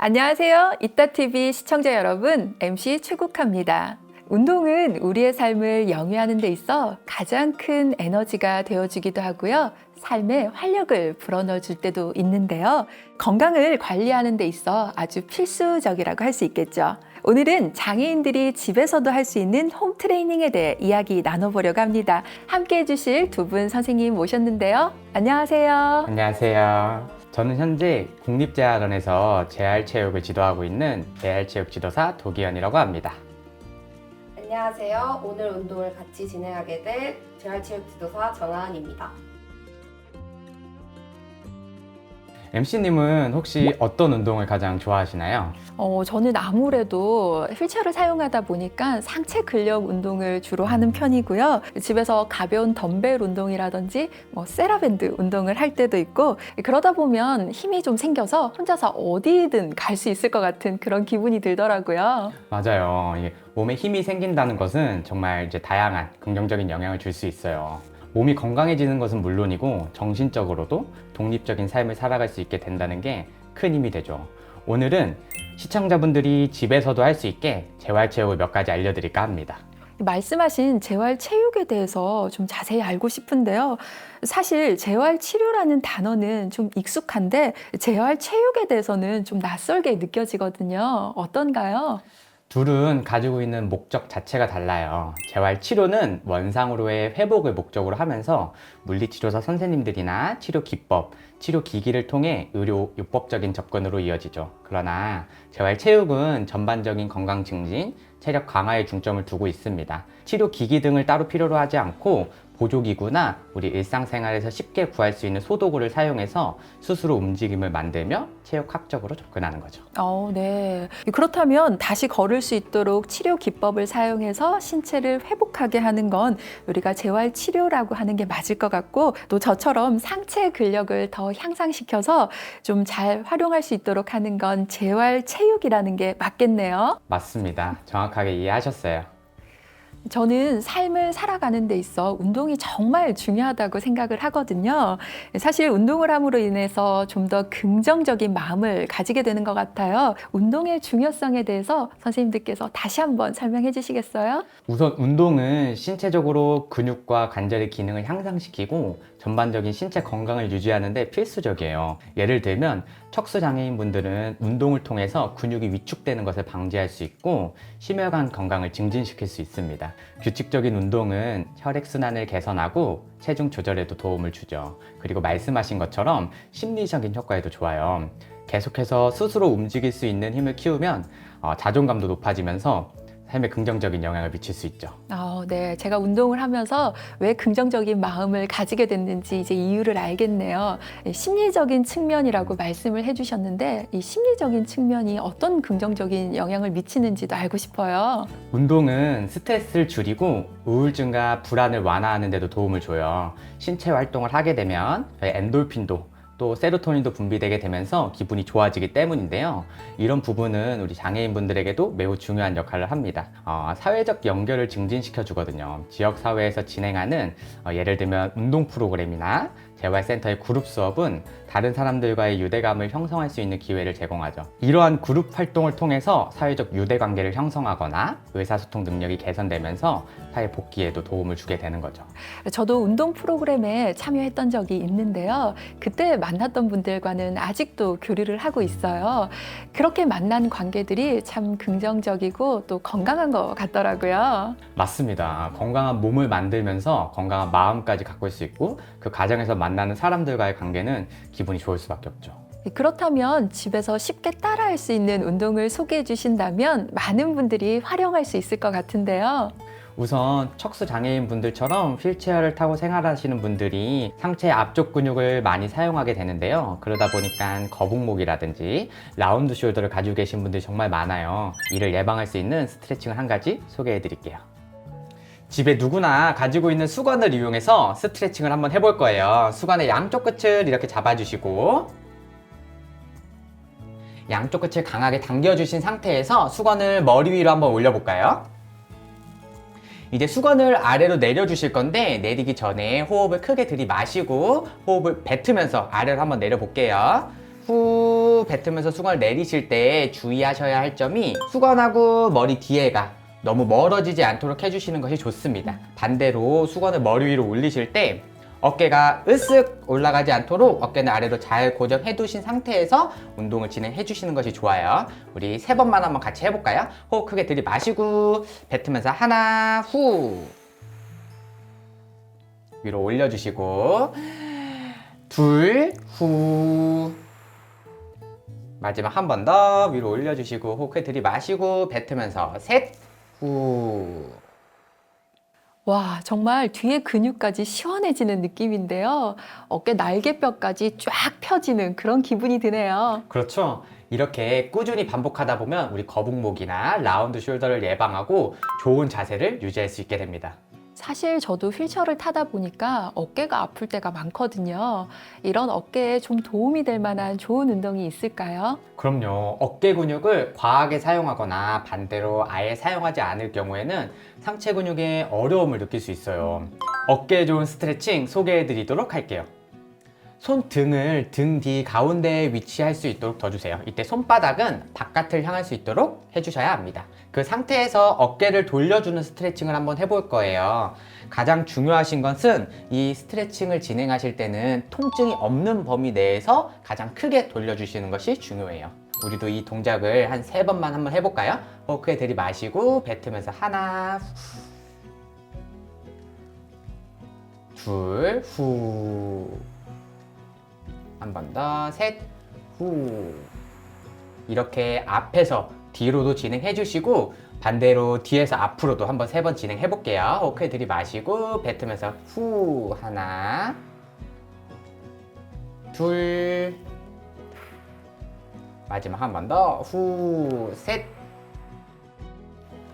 안녕하세요. 이따TV 시청자 여러분, MC 최국화입니다. 운동은 우리의 삶을 영위하는 데 있어 가장 큰 에너지가 되어주기도 하고요. 삶에 활력을 불어넣어 줄 때도 있는데요. 건강을 관리하는 데 있어 아주 필수적이라고 할 수 있겠죠. 오늘은 장애인들이 집에서도 할 수 있는 홈 트레이닝에 대해 이야기 나눠보려고 합니다. 함께 해주실 두 분 선생님 모셨는데요. 안녕하세요. 안녕하세요. 저는 현재 국립재활원에서 재활체육을 지도하고 있는 재활체육 지도사 도기현이라고 합니다. 안녕하세요. 오늘 운동을 같이 진행하게 될 재활체육 지도사 정하은입니다. MC님은 혹시 어떤 운동을 가장 좋아하시나요? 저는 아무래도 휠체어를 사용하다 보니까 상체 근력 운동을 주로 하는 편이고요. 집에서 가벼운 덤벨 운동이라든지 세라밴드 운동을 할 때도 있고, 그러다 보면 힘이 좀 생겨서 혼자서 어디든 갈 수 있을 것 같은 그런 기분이 들더라고요. 맞아요. 이게 몸에 힘이 생긴다는 것은 정말 다양한 긍정적인 영향을 줄 수 있어요. 몸이 건강해지는 것은 물론이고 정신적으로도 독립적인 삶을 살아갈 수 있게 된다는 게 큰 힘이 되죠. 오늘은 시청자분들이 집에서도 할 수 있게 재활체육을 몇 가지 알려드릴까 합니다. 말씀하신 재활체육에 대해서 좀 자세히 알고 싶은데요. 사실 재활치료라는 단어는 좀 익숙한데 재활체육에 대해서는 좀 낯설게 느껴지거든요. 어떤가요? 둘은 가지고 있는 목적 자체가 달라요. 재활치료는 원상으로의 회복을 목적으로 하면서 물리치료사 선생님들이나 치료 기법, 치료 기기를 통해 의료 요법적인 접근으로 이어지죠. 그러나 재활체육은 전반적인 건강 증진, 체력 강화에 중점을 두고 있습니다. 치료 기기 등을 따로 필요로 하지 않고 보조기구나 우리 일상생활에서 쉽게 구할 수 있는 소도구를 사용해서 스스로 움직임을 만들며 체육학적으로 접근하는 거죠. 네. 그렇다면 다시 걸을 수 있도록 치료 기법을 사용해서 신체를 회복하게 하는 건 우리가 재활치료라고 하는 게 맞을 것 같고, 또 저처럼 상체 근력을 더 향상시켜서 좀 잘 활용할 수 있도록 하는 건 재활체육이라는 게 맞겠네요. 맞습니다. 정확하게 이해하셨어요. 저는 삶을 살아가는 데 있어 운동이 정말 중요하다고 생각을 하거든요. 사실 운동을 함으로 인해서 좀 더 긍정적인 마음을 가지게 되는 것 같아요. 운동의 중요성에 대해서 선생님들께서 다시 한번 설명해 주시겠어요? 우선 운동은 신체적으로 근육과 관절의 기능을 향상시키고 전반적인 신체 건강을 유지하는 데 필수적이에요. 예를 들면 척수 장애인분들은 운동을 통해서 근육이 위축되는 것을 방지할 수 있고 심혈관 건강을 증진시킬 수 있습니다. 규칙적인 운동은 혈액순환을 개선하고 체중 조절에도 도움을 주죠. 그리고 말씀하신 것처럼 심리적인 효과에도 좋아요. 계속해서 스스로 움직일 수 있는 힘을 키우면 자존감도 높아지면서 삶에 긍정적인 영향을 미칠 수 있죠. 네. 제가 운동을 하면서 왜 긍정적인 마음을 가지게 됐는지 이제 이유를 알겠네요. 심리적인 측면이라고 말씀을 해주셨는데 이 심리적인 측면이 어떤 긍정적인 영향을 미치는지도 알고 싶어요. 운동은 스트레스를 줄이고 우울증과 불안을 완화하는 데도 도움을 줘요. 신체 활동을 하게 되면 엔돌핀도 또 세로토닌도 분비되게 되면서 기분이 좋아지기 때문인데요. 이런 부분은 우리 장애인분들에게도 매우 중요한 역할을 합니다. 사회적 연결을 증진시켜 주거든요. 지역사회에서 진행하는 예를 들면 운동 프로그램이나 재활센터의 그룹 수업은 다른 사람들과의 유대감을 형성할 수 있는 기회를 제공하죠. 이러한 그룹 활동을 통해서 사회적 유대관계를 형성하거나 의사소통 능력이 개선되면서 사회 복귀에도 도움을 주게 되는 거죠. 저도 운동 프로그램에 참여했던 적이 있는데요. 그때 만났던 분들과는 아직도 교류를 하고 있어요. 그렇게 만난 관계들이 참 긍정적이고 또 건강한 것 같더라고요. 맞습니다. 건강한 몸을 만들면서 건강한 마음까지 가꿀 수 있고 그 과정에서 만나는 사람들과의 관계는 기분이 좋을 수밖에 없죠. 그렇다면 집에서 쉽게 따라할 수 있는 운동을 소개해 주신다면 많은 분들이 활용할 수 있을 것 같은데요. 우선 척수 장애인 분들처럼 휠체어를 타고 생활하시는 분들이 상체 앞쪽 근육을 많이 사용하게 되는데요. 그러다 보니까 거북목이라든지 라운드 숄더를 가지고 계신 분들이 정말 많아요. 이를 예방할 수 있는 스트레칭을 한 가지 소개해 드릴게요. 집에 누구나 가지고 있는 수건을 이용해서 스트레칭을 한번 해볼 거예요. 수건의 양쪽 끝을 이렇게 잡아주시고 양쪽 끝을 강하게 당겨주신 상태에서 수건을 머리 위로 한번 올려볼까요? 이제 수건을 아래로 내려주실 건데 내리기 전에 호흡을 크게 들이마시고 호흡을 뱉으면서 아래로 한번 내려볼게요. 후 후 뱉으면서 수건을 내리실 때 주의하셔야 할 점이 수건하고 머리 뒤에가 너무 멀어지지 않도록 해주시는 것이 좋습니다. 반대로 수건을 머리 위로 올리실 때 어깨가 으쓱 올라가지 않도록 어깨는 아래로 잘 고정해 두신 상태에서 운동을 진행해 주시는 것이 좋아요. 우리 3번만 한번 같이 해볼까요? 호흡 크게 들이마시고 뱉으면서 하나, 후 위로 올려주시고 둘, 후 마지막 한 번 더 위로 올려주시고 호흡 크게 들이마시고 뱉으면서 셋, 후 와, 정말 뒤에 근육까지 시원해지는 느낌인데요. 어깨 날개뼈까지 쫙 펴지는 그런 기분이 드네요. 그렇죠. 이렇게 꾸준히 반복하다 보면 우리 거북목이나 라운드 숄더를 예방하고 좋은 자세를 유지할 수 있게 됩니다. 사실 저도 휠체어를 타다 보니까 어깨가 아플 때가 많거든요. 이런 어깨에 좀 도움이 될 만한 좋은 운동이 있을까요? 그럼요. 어깨 근육을 과하게 사용하거나 반대로 아예 사용하지 않을 경우에는 상체 근육에 어려움을 느낄 수 있어요. 어깨에 좋은 스트레칭 소개해 드리도록 할게요. 손등을 등 뒤 가운데에 위치할 수 있도록 둬주세요. 이때 손바닥은 바깥을 향할 수 있도록 해주셔야 합니다. 그 상태에서 어깨를 돌려주는 스트레칭을 한번 해볼 거예요. 가장 중요하신 것은 이 스트레칭을 진행하실 때는 통증이 없는 범위 내에서 가장 크게 돌려주시는 것이 중요해요. 우리도 이 동작을 한 3번만 한번 해볼까요? 호흡 크게 들이마시고 뱉으면서 하나, 둘, 후 한 번 더, 셋, 후 이렇게 앞에서 뒤로도 진행해 주시고 반대로 뒤에서 앞으로도 한번 3번 진행해 볼게요. 호흡 크게 들이마시고 뱉으면서 후 하나, 둘 마지막 한 번 더, 후, 셋.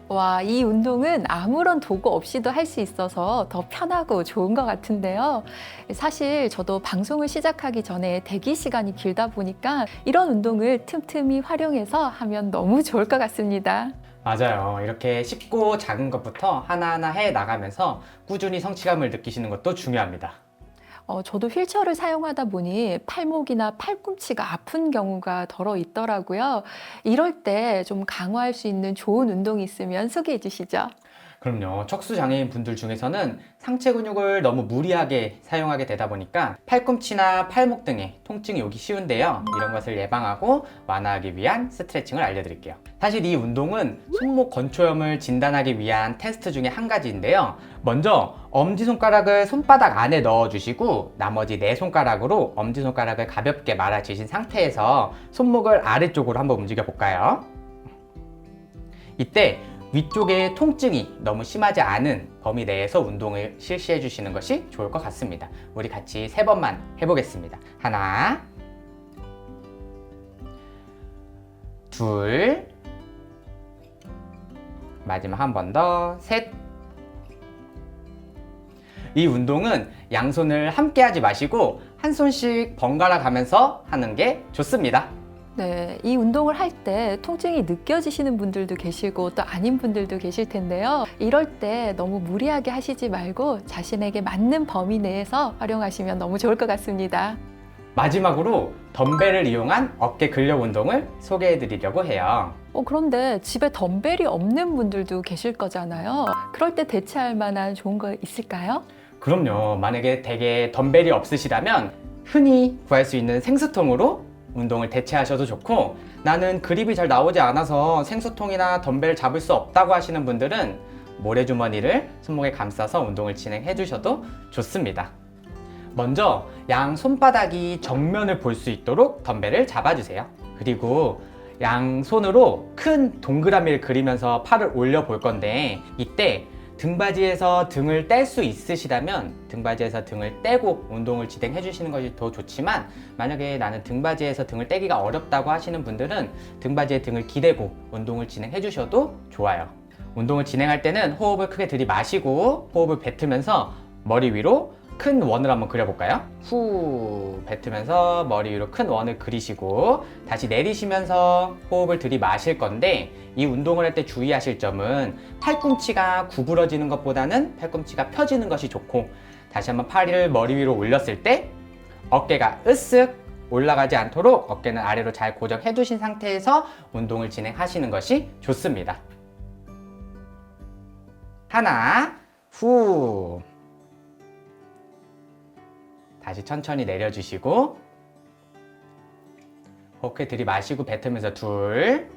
와, 이 운동은 아무런 도구 없이도 할 수 있어서 더 편하고 좋은 것 같은데요. 사실 저도 방송을 시작하기 전에 대기 시간이 길다 보니까 이런 운동을 틈틈이 활용해서 하면 너무 좋을 것 같습니다. 맞아요. 이렇게 쉽고 작은 것부터 하나하나 해 나가면서 꾸준히 성취감을 느끼시는 것도 중요합니다. 저도 휠체어를 사용하다 보니 팔목이나 팔꿈치가 아픈 경우가 덜어 있더라고요. 이럴 때 좀 강화할 수 있는 좋은 운동이 있으면 소개해 주시죠. 그럼요. 척수 장애인 분들 중에서는 상체 근육을 너무 무리하게 사용하게 되다 보니까 팔꿈치나 팔목 등에 통증이 오기 쉬운데요. 이런 것을 예방하고 완화하기 위한 스트레칭을 알려드릴게요. 사실 이 운동은 손목 건초염을 진단하기 위한 테스트 중에 한 가지인데요. 먼저 엄지손가락을 손바닥 안에 넣어주시고 나머지 4손가락으로 엄지손가락을 가볍게 말아주신 상태에서 손목을 아래쪽으로 한번 움직여 볼까요? 이때 위쪽에 통증이 너무 심하지 않은 범위 내에서 운동을 실시해 주시는 것이 좋을 것 같습니다. 우리 같이 3번만 해보겠습니다. 하나, 둘, 마지막 한 번 더, 셋. 이 운동은 양손을 함께 하지 마시고 한 손씩 번갈아 가면서 하는 게 좋습니다. 네, 이 운동을 할 때 통증이 느껴지시는 분들도 계시고 또 아닌 분들도 계실 텐데요. 이럴 때 너무 무리하게 하시지 말고 자신에게 맞는 범위 내에서 활용하시면 너무 좋을 것 같습니다. 마지막으로 덤벨을 이용한 어깨 근력 운동을 소개해 드리려고 해요. 그런데 집에 덤벨이 없는 분들도 계실 거잖아요. 그럴 때 대체할 만한 좋은 거 있을까요? 그럼요. 만약에 댁에 덤벨이 없으시다면 흔히 구할 수 있는 생수통으로 운동을 대체하셔도 좋고, 나는 그립이 잘 나오지 않아서 생수통이나 덤벨을 잡을 수 없다고 하시는 분들은 모래주머니를 손목에 감싸서 운동을 진행해 주셔도 좋습니다. 먼저 양 손바닥이 정면을 볼 수 있도록 덤벨을 잡아주세요. 그리고 양손으로 큰 동그라미를 그리면서 팔을 올려 볼 건데, 이때 등받이에서 등을 뗄 수 있으시다면 등받이에서 등을 떼고 운동을 진행해 주시는 것이 더 좋지만, 만약에 나는 등받이에서 등을 떼기가 어렵다고 하시는 분들은 등받이에 등을 기대고 운동을 진행해 주셔도 좋아요. 운동을 진행할 때는 호흡을 크게 들이마시고 호흡을 뱉으면서 머리 위로 큰 원을 한번 그려볼까요? 후 뱉으면서 머리 위로 큰 원을 그리시고 다시 내리시면서 호흡을 들이마실 건데, 이 운동을 할 때 주의하실 점은 팔꿈치가 구부러지는 것보다는 팔꿈치가 펴지는 것이 좋고, 다시 한번 팔을 머리 위로 올렸을 때 어깨가 으쓱 올라가지 않도록 어깨는 아래로 잘 고정해 두신 상태에서 운동을 진행하시는 것이 좋습니다. 하나, 후. 다시 천천히 내려주시고 호흡 들이마시고 뱉으면서 둘.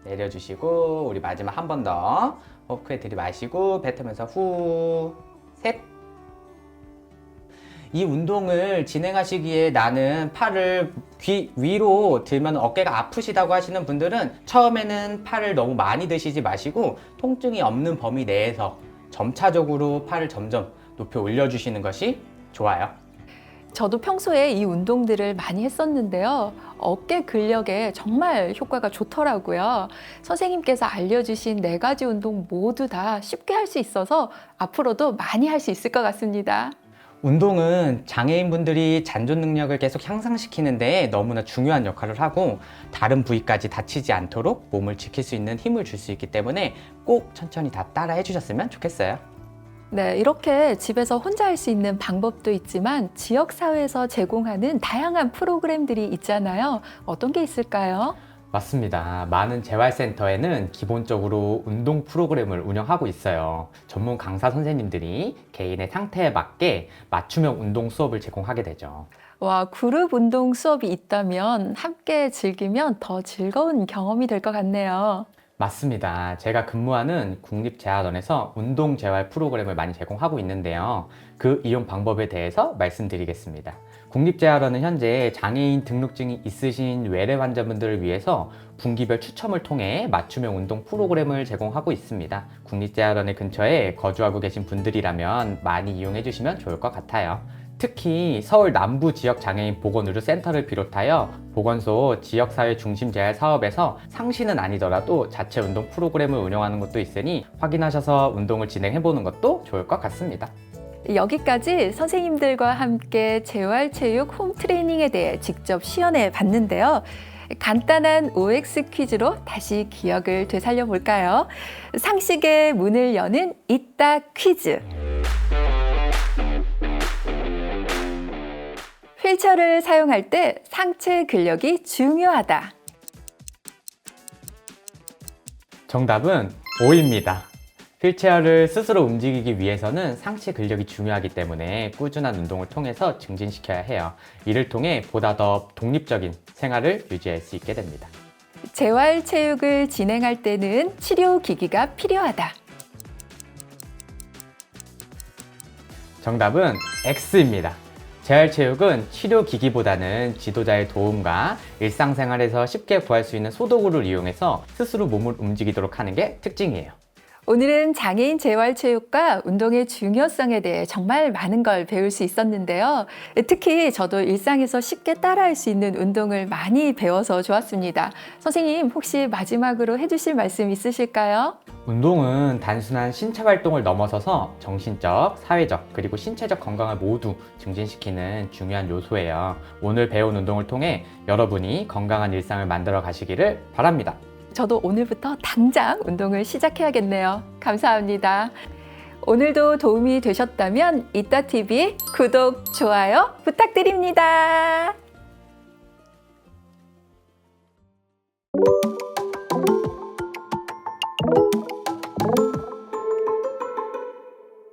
내려주시고 우리 마지막 한 번 더 호흡 들이마시고 뱉으면서 후. 셋. 이 운동을 진행하시기에 나는 팔을 귀 위로 들면 어깨가 아프시다고 하시는 분들은 처음에는 팔을 너무 많이 드시지 마시고 통증이 없는 범위 내에서 점차적으로 팔을 점점 높여 올려주시는 것이 좋아요. 저도 평소에 이 운동들을 많이 했었는데요. 어깨 근력에 정말 효과가 좋더라고요. 선생님께서 알려주신 4가지 운동 모두 다 쉽게 할 수 있어서 앞으로도 많이 할 수 있을 것 같습니다. 운동은 장애인분들이 잔존 능력을 계속 향상시키는데 너무나 중요한 역할을 하고 다른 부위까지 다치지 않도록 몸을 지킬 수 있는 힘을 줄 수 있기 때문에 꼭 천천히 다 따라 해주셨으면 좋겠어요. 네, 이렇게 집에서 혼자 할 수 있는 방법도 있지만 지역사회에서 제공하는 다양한 프로그램들이 있잖아요. 어떤 게 있을까요? 맞습니다. 많은 재활센터에는 기본적으로 운동 프로그램을 운영하고 있어요. 전문 강사 선생님들이 개인의 상태에 맞게 맞춤형 운동 수업을 제공하게 되죠. 와, 그룹 운동 수업이 있다면 함께 즐기면 더 즐거운 경험이 될 것 같네요. 맞습니다. 제가 근무하는 국립재활원에서 운동재활 프로그램을 많이 제공하고 있는데요. 그 이용 방법에 대해서 말씀드리겠습니다. 국립재활원은 현재 장애인 등록증이 있으신 외래 환자분들을 위해서 분기별 추첨을 통해 맞춤형 운동 프로그램을 제공하고 있습니다. 국립재활원의 근처에 거주하고 계신 분들이라면 많이 이용해 주시면 좋을 것 같아요. 특히 서울 남부 지역 장애인 보건의료센터를 비롯하여 보건소 지역사회 중심 재활 사업에서 상시는 아니더라도 자체 운동 프로그램을 운영하는 것도 있으니 확인하셔서 운동을 진행해보는 것도 좋을 것 같습니다. 여기까지 선생님들과 함께 재활체육 홈트레이닝에 대해 직접 시연해 봤는데요. 간단한 OX 퀴즈로 다시 기억을 되살려 볼까요? 상식의 문을 여는 이따 퀴즈. 휠체어를 사용할 때 상체 근력이 중요하다. 정답은 O입니다. 휠체어를 스스로 움직이기 위해서는 상체 근력이 중요하기 때문에 꾸준한 운동을 통해서 증진시켜야 해요. 이를 통해 보다 더 독립적인 생활을 유지할 수 있게 됩니다. 재활체육을 진행할 때는 치료기기가 필요하다. 정답은 X입니다. 재활체육은 치료기기보다는 지도자의 도움과 일상생활에서 쉽게 구할 수 있는 소도구를 이용해서 스스로 몸을 움직이도록 하는 게 특징이에요. 오늘은 장애인 재활체육과 운동의 중요성에 대해 정말 많은 걸 배울 수 있었는데요. 특히 저도 일상에서 쉽게 따라할 수 있는 운동을 많이 배워서 좋았습니다. 선생님, 혹시 마지막으로 해주실 말씀 있으실까요? 운동은 단순한 신체 활동을 넘어서서 정신적, 사회적, 그리고 신체적 건강을 모두 증진시키는 중요한 요소예요. 오늘 배운 운동을 통해 여러분이 건강한 일상을 만들어 가시기를 바랍니다. 저도 오늘부터 당장 운동을 시작해야겠네요. 감사합니다. 오늘도 도움이 되셨다면 이따TV 구독, 좋아요 부탁드립니다.